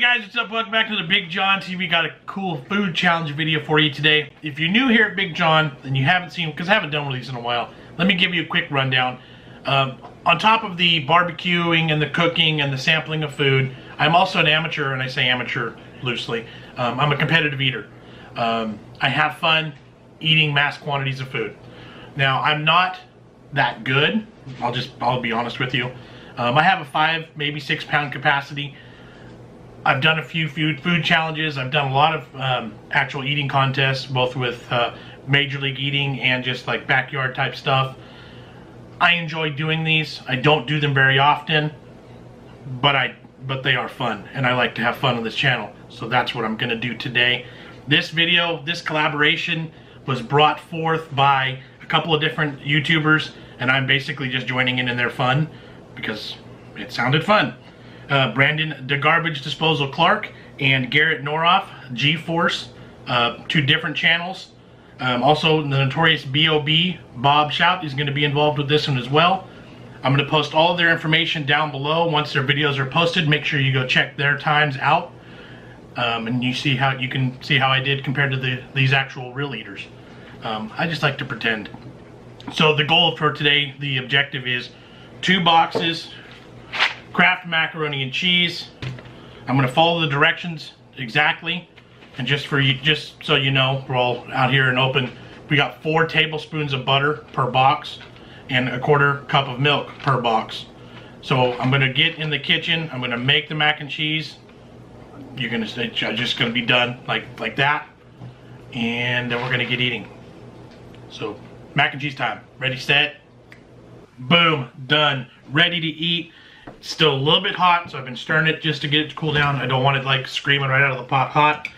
guys, what's up? Welcome back to the BigJon TV. Got a cool food challenge video for you today. If you're new here at BigJon and you haven't seen, because I haven't done one of these in a while, let me give you a quick rundown. On top of the barbecuing and the cooking and the sampling of food, I'm also an amateur, and I say amateur loosely. I'm a competitive eater. I have fun eating mass quantities of food. Now, I'm not that good. I'll be honest with you. I have a 5, maybe 6 pound capacity. I've done a few food challenges. I've done a lot of actual eating contests, both with Major League Eating and just like backyard type stuff. I enjoy doing these. I don't do them very often, but they are fun, and I like to have fun on this channel. So that's what I'm gonna do today. This video, this collaboration was brought forth by a couple of different YouTubers, and I'm basically just joining in their fun because it sounded fun. Brandon the Garbage Disposal Clark and Garrett Norof G-Force, 2 different channels. Also the Notorious B.O.B Bob Shout is going to be involved with this one as well. I'm going to post all of their information down below once their videos are posted. Make sure you go check their times out, and you can see how I did compared to these actual real eaters. I just like to pretend. So the goal for today, the objective is 2 boxes Kraft macaroni and cheese. I'm going to follow the directions exactly, and just so you know, we're all out here and open. We got 4 tablespoons of butter per box and a 1/4 cup of milk per box. So I'm going to get in the kitchen. I'm going to make the mac and cheese. It's just going to be done like that, and then we're going to get eating. So mac and cheese time. Ready, set, boom, done. Ready to eat. It's still a little bit hot, so I've been stirring it just to get it to cool down. I don't want it like screaming right out of the pot hot.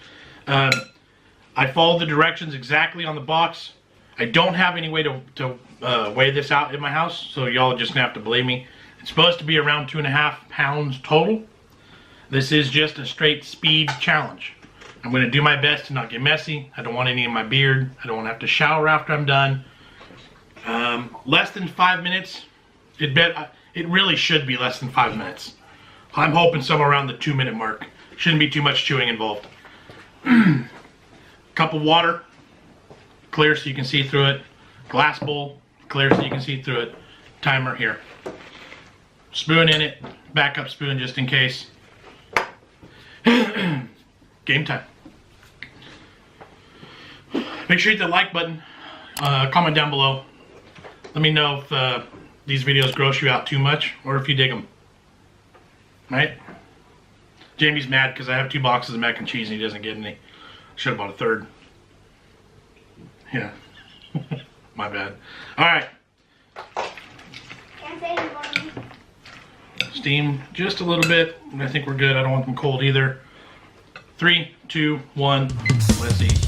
I followed the directions exactly on the box. I don't have any way to weigh this out in my house, so y'all are just gonna have to believe me. It's supposed to be around 2.5 pounds total. This is just a straight speed challenge. I'm gonna do my best to not get messy. I don't want any in my beard. I don't want to have to shower after I'm done. Less than 5 minutes. It really should be less than 5 minutes. I'm hoping somewhere around the 2-minute mark. Shouldn't be too much chewing involved. Cup of water, clear so you can see through it. Glass bowl, clear so you can see through it. Timer here. Spoon in it, backup spoon just in case. Game time. Make sure you hit the like button. Comment down below. Let me know if these videos gross you out too much, or if you dig them. Right? Jamie's mad because I have 2 boxes of mac and cheese and he doesn't get any. Should have bought a 3rd. Yeah. My bad. Alright. Steam just a little bit. I think we're good. I don't want them cold either. 3, 2, 1. Let's eat.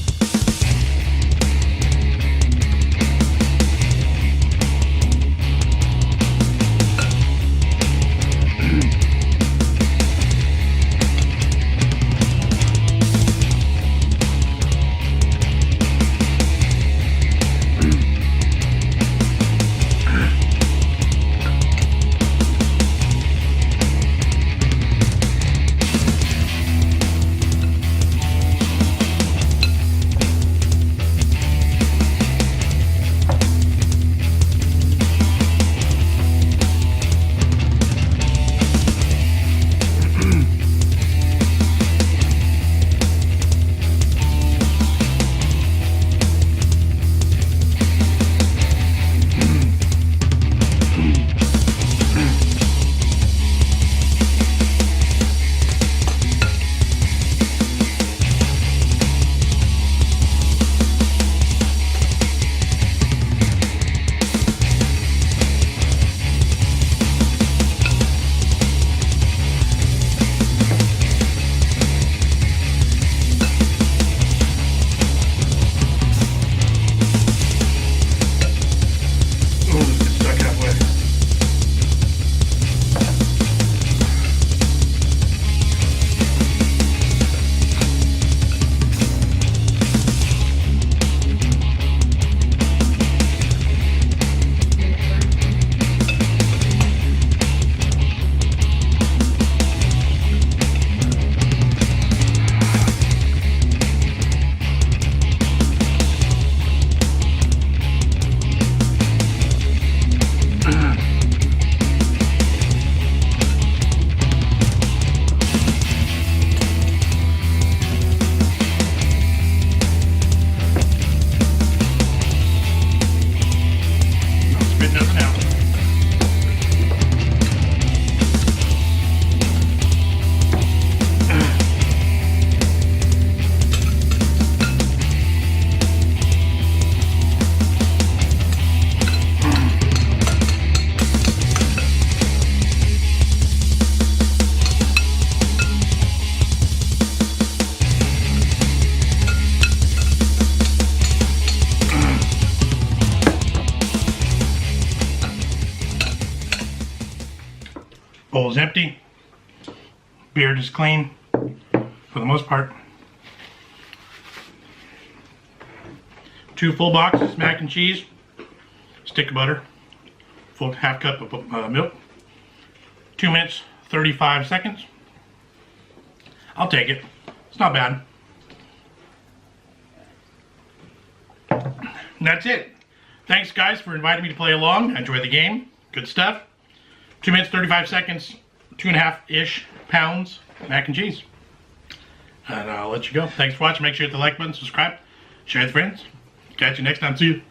Bowl is empty. Beard is clean for the most part. 2 full boxes mac and cheese, stick of butter, full half cup of milk. 2 minutes 35 seconds. I'll take it. It's not bad. And that's it. Thanks guys for inviting me to play along. I enjoy the game. Good stuff. 2 minutes 35 seconds, 2.5-ish pounds mac and cheese. And I'll let you go. Thanks for watching. Make sure you hit the like button, subscribe, share with friends. Catch you next time. See you.